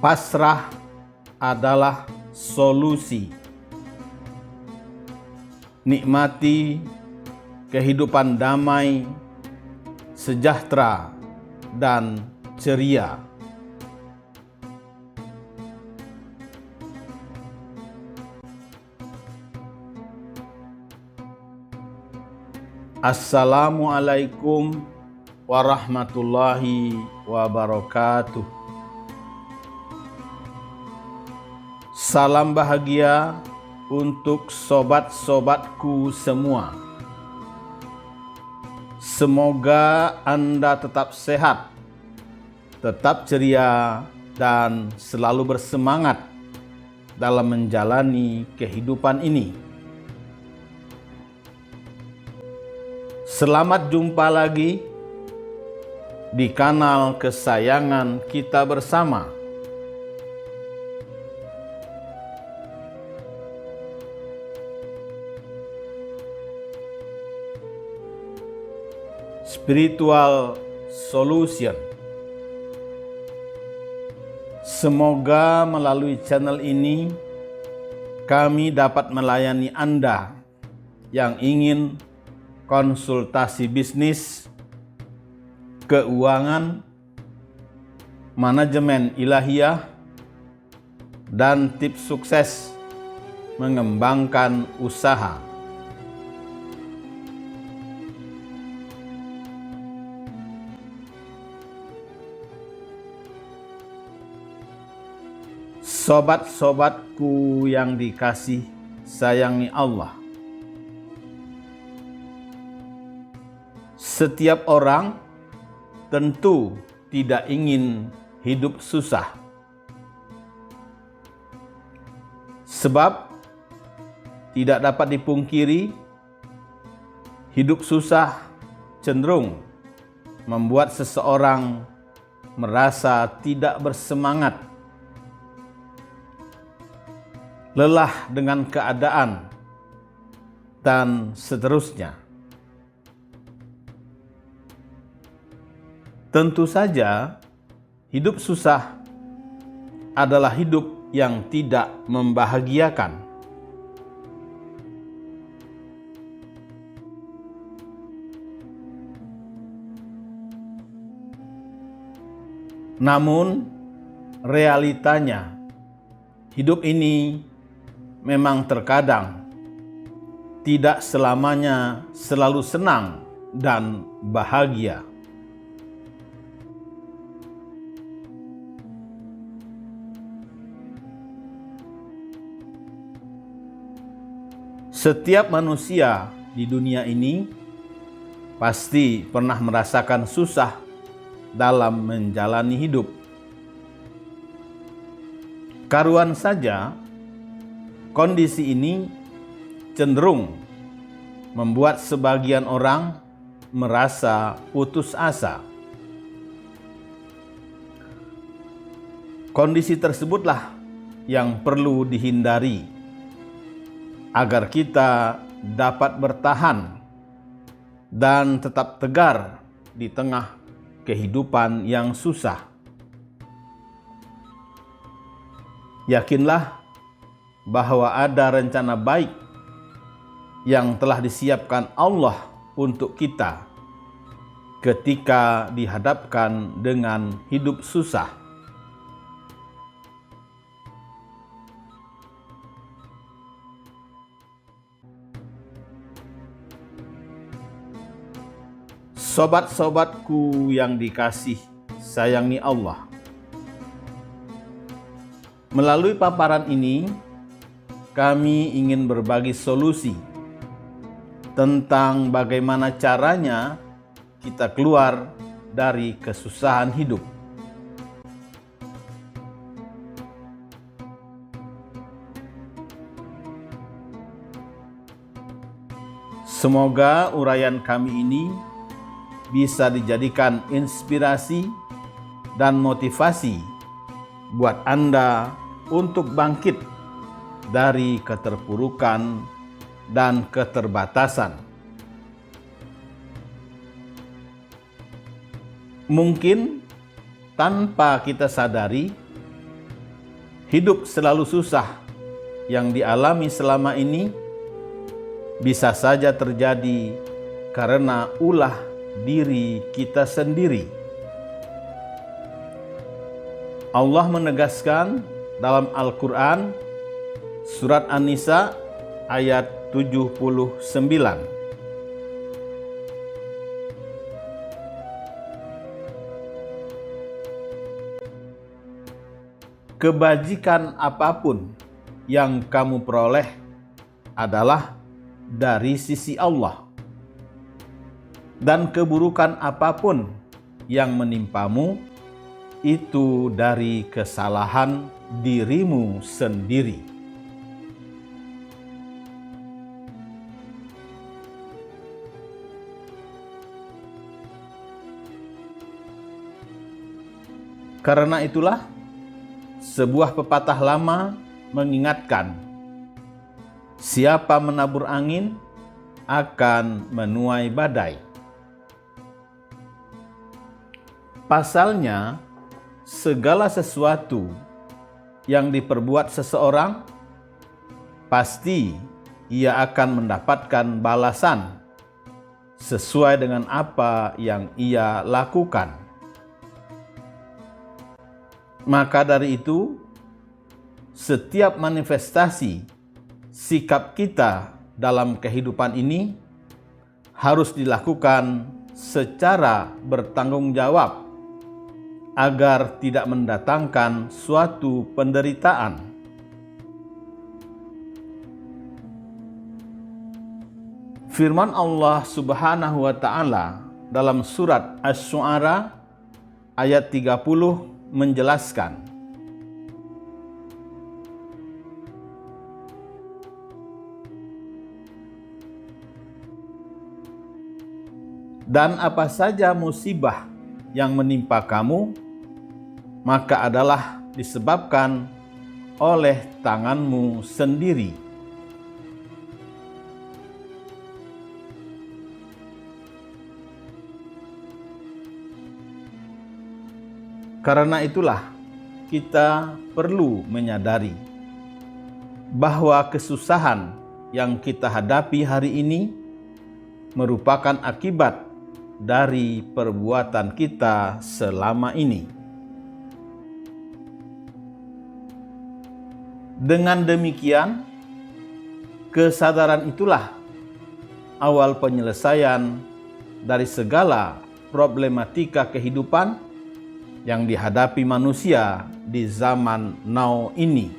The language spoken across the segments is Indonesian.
Pasrah adalah solusi. Nikmati kehidupan damai, sejahtera, dan ceria. Assalamualaikum warahmatullahi wabarakatuh. Salam bahagia untuk sobat-sobatku semua. Semoga Anda tetap sehat, tetap ceria, dan selalu bersemangat dalam menjalani kehidupan ini. Selamat jumpa lagi di kanal kesayangan kita bersama. Spiritual Solution. Semoga melalui channel ini kami dapat melayani Anda yang ingin konsultasi bisnis, keuangan, manajemen ilahiyah, dan tips sukses mengembangkan usaha. Sobat-sobatku yang dikasih sayangi Allah, setiap orang tentu tidak ingin hidup susah. Sebab tidak dapat dipungkiri, hidup susah cenderung membuat seseorang merasa tidak bersemangat, lelah dengan keadaan, dan seterusnya. Tentu saja, hidup susah adalah hidup yang tidak membahagiakan. Namun, realitanya, hidup ini memang terkadang tidak selamanya selalu senang dan bahagia. Setiap manusia di dunia ini pasti pernah merasakan susah dalam menjalani hidup. Karuan saja, kondisi ini cenderung membuat sebagian orang merasa putus asa. Kondisi tersebutlah yang perlu dihindari agar kita dapat bertahan dan tetap tegar di tengah kehidupan yang susah. Yakinlah bahwa ada rencana baik yang telah disiapkan Allah untuk kita ketika dihadapkan dengan hidup susah. Sobat-sobatku yang dikasih sayangi Allah, melalui paparan ini kami ingin berbagi solusi tentang bagaimana caranya kita keluar dari kesusahan hidup. Semoga uraian kami ini bisa dijadikan inspirasi dan motivasi buat Anda untuk bangkit dari keterpurukan dan keterbatasan. Mungkin tanpa kita sadari, hidup selalu susah yang dialami selama ini bisa saja terjadi karena ulah diri kita sendiri. Allah menegaskan dalam Al-Quran surat An-Nisa ayat 79. Kebajikan apapun yang kamu peroleh adalah dari sisi Allah, dan keburukan apapun yang menimpamu itu dari kesalahan dirimu sendiri. Karena itulah sebuah pepatah lama mengingatkan, siapa menabur angin akan menuai badai. Pasalnya, segala sesuatu yang diperbuat seseorang, pasti ia akan mendapatkan balasan sesuai dengan apa yang ia lakukan. Maka dari itu, setiap manifestasi sikap kita dalam kehidupan ini harus dilakukan secara bertanggung jawab agar tidak mendatangkan suatu penderitaan. Firman Allah Subhanahu wa taala dalam surat Asy-Syu'ara ayat 30 menjelaskan, dan apa saja musibah yang menimpa kamu, maka adalah disebabkan oleh tanganmu sendiri. Karena itulah kita perlu menyadari bahwa kesusahan yang kita hadapi hari ini merupakan akibat dari perbuatan kita selama ini. Dengan demikian, kesadaran itulah awal penyelesaian dari segala problematika kehidupan yang dihadapi manusia di zaman now ini.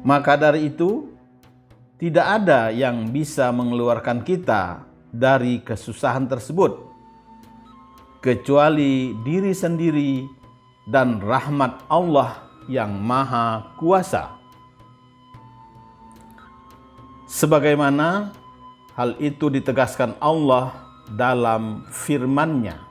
Maka dari itu, tidak ada yang bisa mengeluarkan kita dari kesusahan tersebut, kecuali diri sendiri dan rahmat Allah yang Maha Kuasa. Sebagaimana hal itu ditegaskan Allah dalam firman-Nya.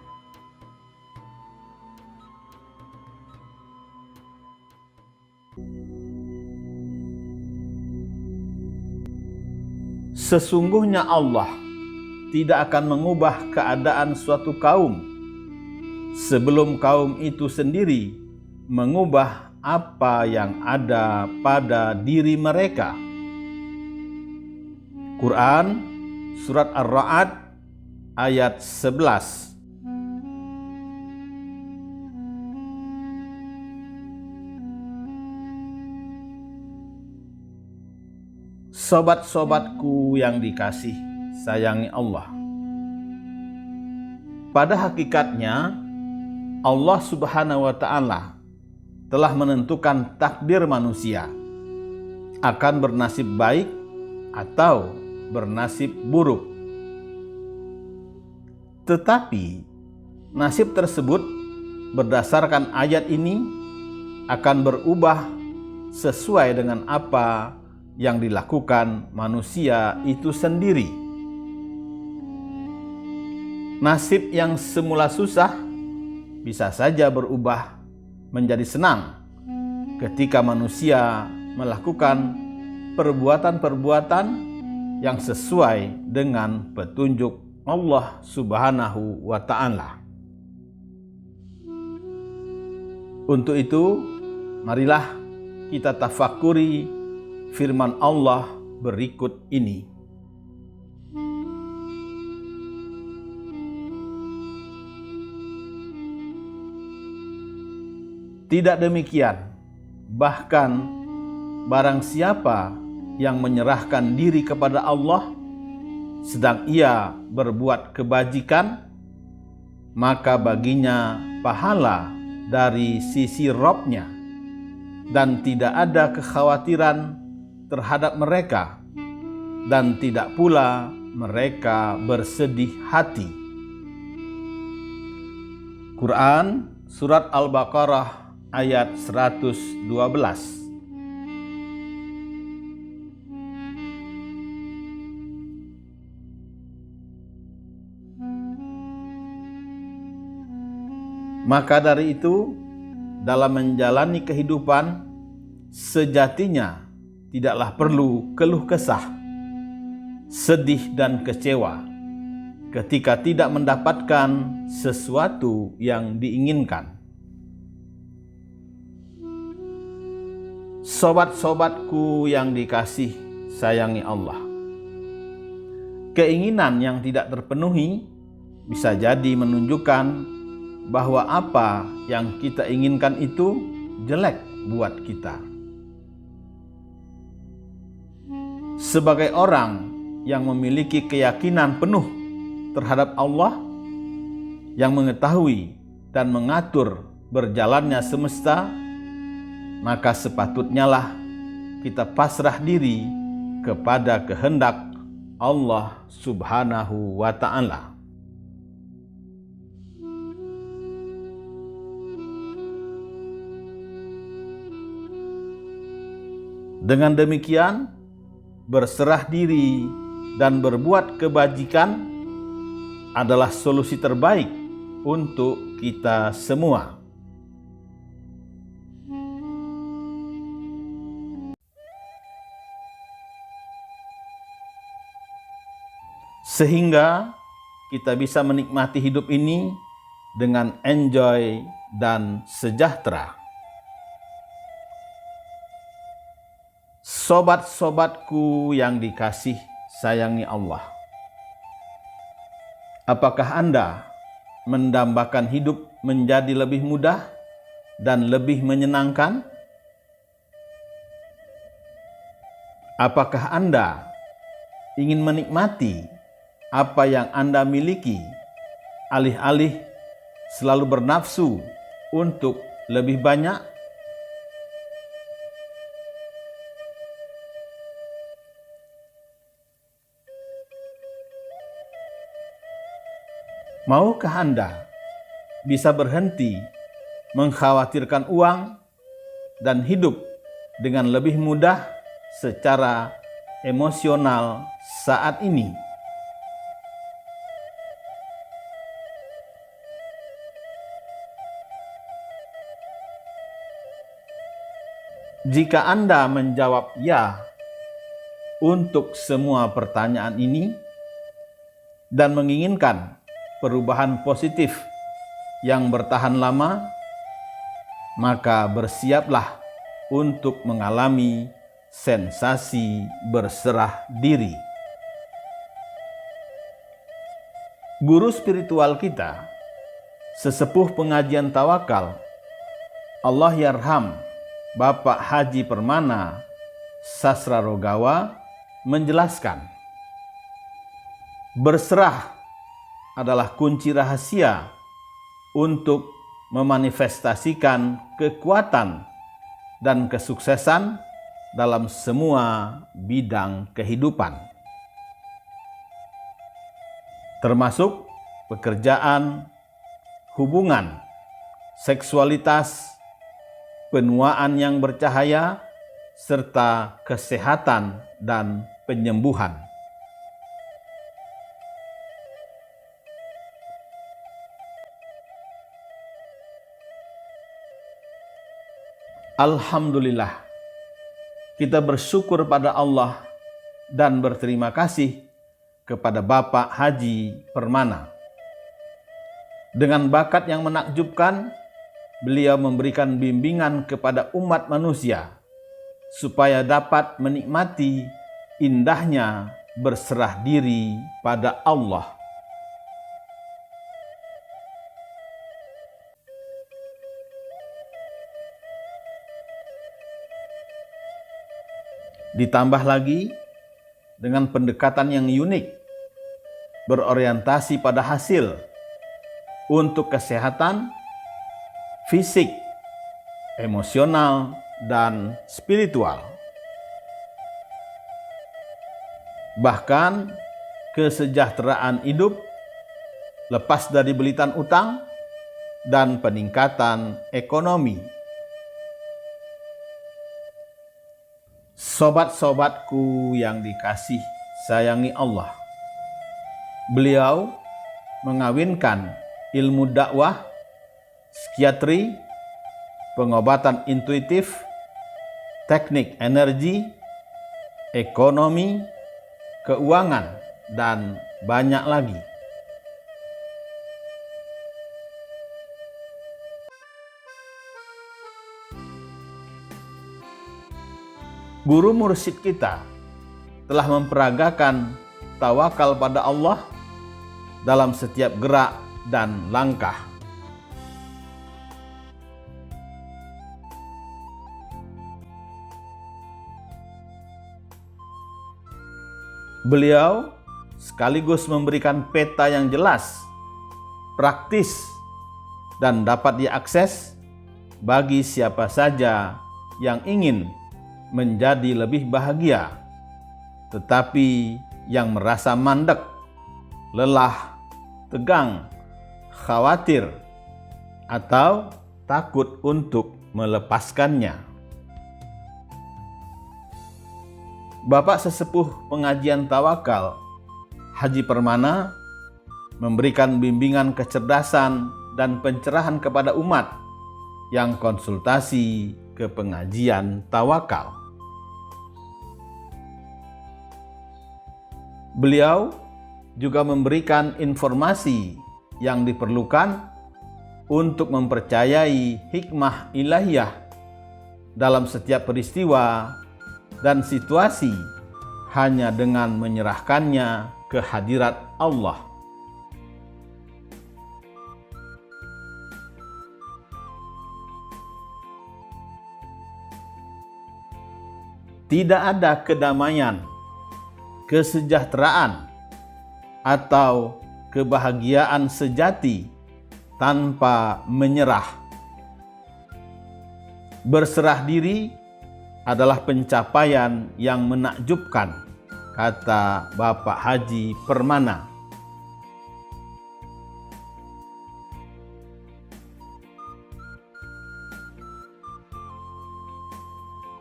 Sesungguhnya Allah tidak akan mengubah keadaan suatu kaum sebelum kaum itu sendiri mengubah apa yang ada pada diri mereka. Quran Surat Ar-Ra'd ayat 11. Sobat-sobatku yang dikasih sayangi Allah, pada hakikatnya Allah Subhanahu wa taala telah menentukan takdir manusia akan bernasib baik atau bernasib buruk. Tetapi nasib tersebut berdasarkan ayat ini akan berubah sesuai dengan apa yang dilakukan manusia itu sendiri. Nasib yang semula susah bisa saja berubah menjadi senang ketika manusia melakukan perbuatan-perbuatan yang sesuai dengan petunjuk Allah Subhanahu wa taala. Untuk itu, marilah kita tafakuri firman Allah berikut ini. Tidak demikian, bahkan barang siapa yang menyerahkan diri kepada Allah, sedang ia berbuat kebajikan, maka baginya pahala dari sisi Rabb-Nya, dan tidak ada kekhawatiran terhadap mereka, dan tidak pula mereka bersedih hati. Quran Surat Al-Baqarah ayat 112. Maka dari itu, dalam menjalani kehidupan, sejatinya tidaklah perlu keluh kesah, sedih dan kecewa ketika tidak mendapatkan sesuatu yang diinginkan. Sobat-sobatku yang dikasih sayangi Allah, keinginan yang tidak terpenuhi bisa jadi menunjukkan bahwa apa yang kita inginkan itu jelek buat kita. Sebagai orang yang memiliki keyakinan penuh terhadap Allah, yang mengetahui dan mengatur berjalannya semesta, maka sepatutnya lah kita pasrah diri kepada kehendak Allah Subhanahu wa Ta'ala. Dengan demikian, berserah diri dan berbuat kebajikan adalah solusi terbaik untuk kita semua. Sehingga kita bisa menikmati hidup ini dengan enjoy dan sejahtera. Sobat-sobatku yang dikasih sayangi Allah, apakah Anda mendambakan hidup menjadi lebih mudah dan lebih menyenangkan? Apakah Anda ingin menikmati apa yang Anda miliki, alih-alih selalu bernafsu untuk lebih banyak? Maukah Anda bisa berhenti mengkhawatirkan uang dan hidup dengan lebih mudah secara emosional saat ini? Jika Anda menjawab ya untuk semua pertanyaan ini dan menginginkan perubahan positif yang bertahan lama, maka bersiaplah untuk mengalami sensasi berserah diri. Guru spiritual kita, sesepuh pengajian tawakal, Allahyarham Bapak Haji Permana Sasrarogawa, menjelaskan, berserah adalah kunci rahasia untuk memanifestasikan kekuatan dan kesuksesan dalam semua bidang kehidupan, termasuk pekerjaan, hubungan, seksualitas, penuaan yang bercahaya, serta kesehatan dan penyembuhan. Alhamdulillah, kita bersyukur pada Allah dan berterima kasih kepada Bapak Haji Permana. Dengan bakat yang menakjubkan, beliau memberikan bimbingan kepada umat manusia supaya dapat menikmati indahnya berserah diri pada Allah. Ditambah lagi dengan pendekatan yang unik, berorientasi pada hasil untuk kesehatan fisik, emosional, dan spiritual. Bahkan kesejahteraan hidup lepas dari belitan utang dan peningkatan ekonomi. Sobat-sobatku yang dikasih sayangi Allah, beliau mengawinkan ilmu dakwah, psikiatri, pengobatan intuitif, teknik energi, ekonomi, keuangan, dan banyak lagi. Guru mursyid kita telah memperagakan tawakal pada Allah dalam setiap gerak dan langkah. Beliau sekaligus memberikan peta yang jelas, praktis, dan dapat diakses bagi siapa saja yang ingin menjadi lebih bahagia, tetapi yang merasa mandek, lelah, tegang, khawatir, atau takut untuk melepaskannya. Bapak Sesepuh Pengajian Tawakal, Haji Permana, memberikan bimbingan kecerdasan dan pencerahan kepada umat yang konsultasi ke pengajian tawakal. Beliau juga memberikan informasi yang diperlukan untuk mempercayai hikmah ilahiyah dalam setiap peristiwa dan situasi hanya dengan menyerahkannya ke hadirat Allah. Tidak ada kedamaian, kesejahteraan, atau kebahagiaan sejati tanpa menyerah. Berserah diri adalah pencapaian yang menakjubkan, kata Bapak Haji Permana.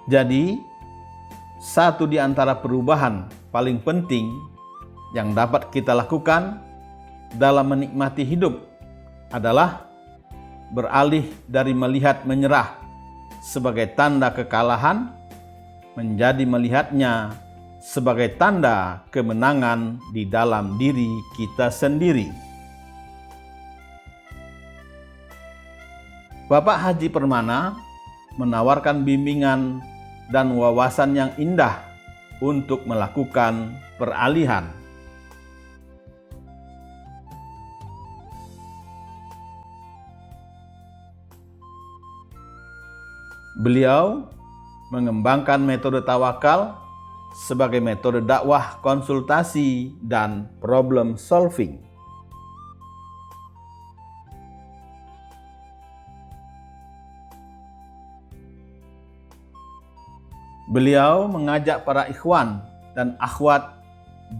Jadi, satu di antara perubahan paling penting yang dapat kita lakukan dalam menikmati hidup adalah beralih dari melihat menyerah sebagai tanda kekalahan menjadi melihatnya sebagai tanda kemenangan di dalam diri kita sendiri. Bapak Haji Permana menawarkan bimbingan dan wawasan yang indah untuk melakukan peralihan. Beliau mengembangkan metode tawakal sebagai metode dakwah konsultasi dan problem solving. Beliau mengajak para ikhwan dan akhwat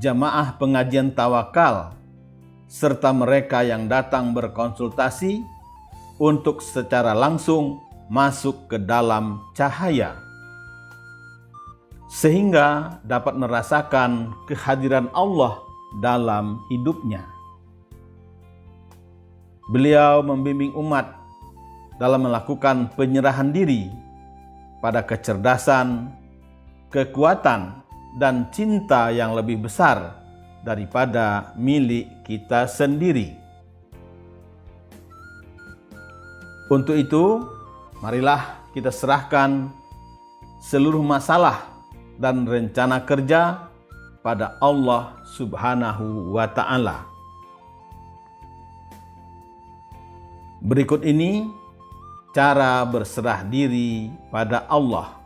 jamaah pengajian tawakal serta mereka yang datang berkonsultasi untuk secara langsung masuk ke dalam cahaya sehingga dapat merasakan kehadiran Allah dalam hidupnya. Beliau membimbing umat dalam melakukan penyerahan diri pada kecerdasan, kekuatan, dan cinta yang lebih besar daripada milik kita sendiri. Untuk itu, marilah kita serahkan seluruh masalah dan rencana kerja pada Allah Subhanahu wa Ta'ala. Berikut ini cara berserah diri pada Allah.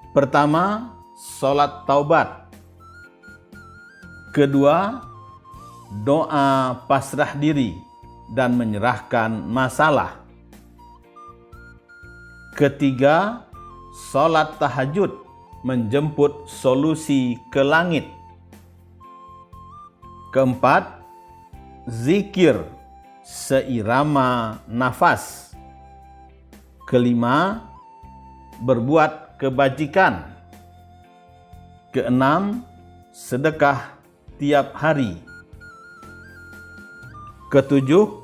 Pertama, sholat taubat. Kedua, doa pasrah diri dan menyerahkan masalah. Ketiga, sholat tahajud menjemput solusi ke langit. Keempat, zikir seirama nafas. Kelima, berbuat kebajikan. Keenam, sedekah tiap hari. Ketujuh,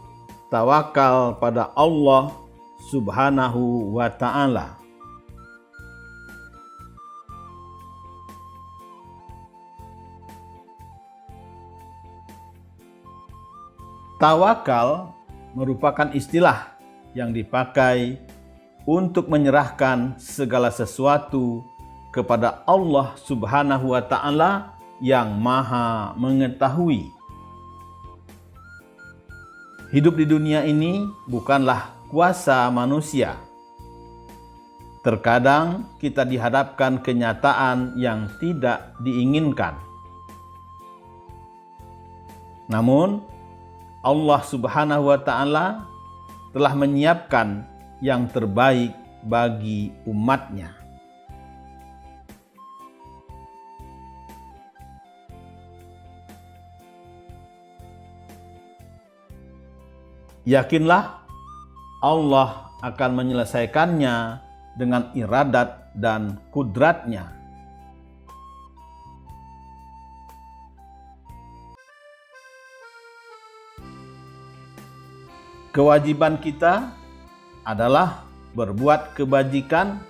tawakal pada Allah Subhanahu wa Ta'ala. Tawakal merupakan istilah yang dipakai untuk menyerahkan segala sesuatu kepada Allah Subhanahu wa Ta'ala yang Maha Mengetahui. Hidup di dunia ini bukanlah kuasa manusia. Terkadang kita dihadapkan kenyataan yang tidak diinginkan. Namun, Allah Subhanahu wa Ta'ala telah menyiapkan yang terbaik bagi umatnya. Yakinlah Allah akan menyelesaikannya dengan iradat dan kudratnya. Kewajiban kita adalah berbuat kebajikan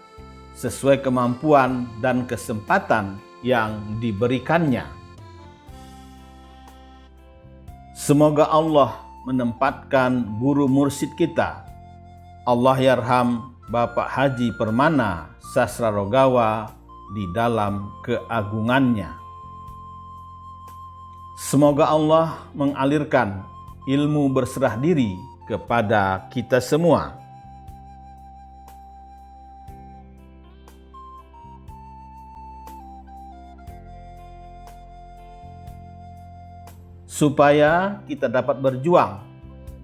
sesuai kemampuan dan kesempatan yang diberikannya. Semoga Allah menempatkan guru mursyid kita, Allahyarham Bapak Haji Permana Sasrarogawa, di dalam keagungannya. Semoga Allah mengalirkan ilmu berserah diri kepada kita semua. Supaya kita dapat berjuang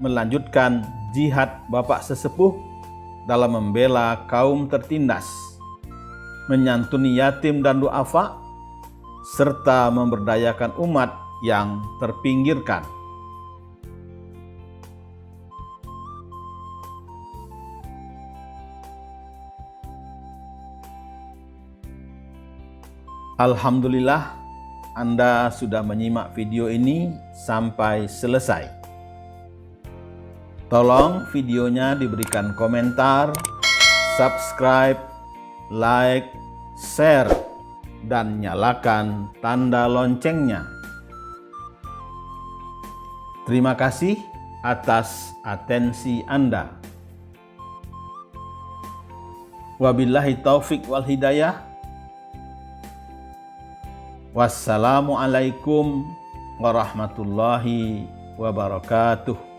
melanjutkan jihad Bapak Sesepuh dalam membela kaum tertindas, menyantuni yatim dan duafa, serta memberdayakan umat yang terpinggirkan. Alhamdulillah, Anda sudah menyimak video ini sampai selesai. Tolong videonya diberikan komentar, subscribe, like, share, dan nyalakan tanda loncengnya. Terima kasih atas atensi Anda. Wabillahi taufik wal hidayah. Wassalamualaikum warahmatullahi wabarakatuh.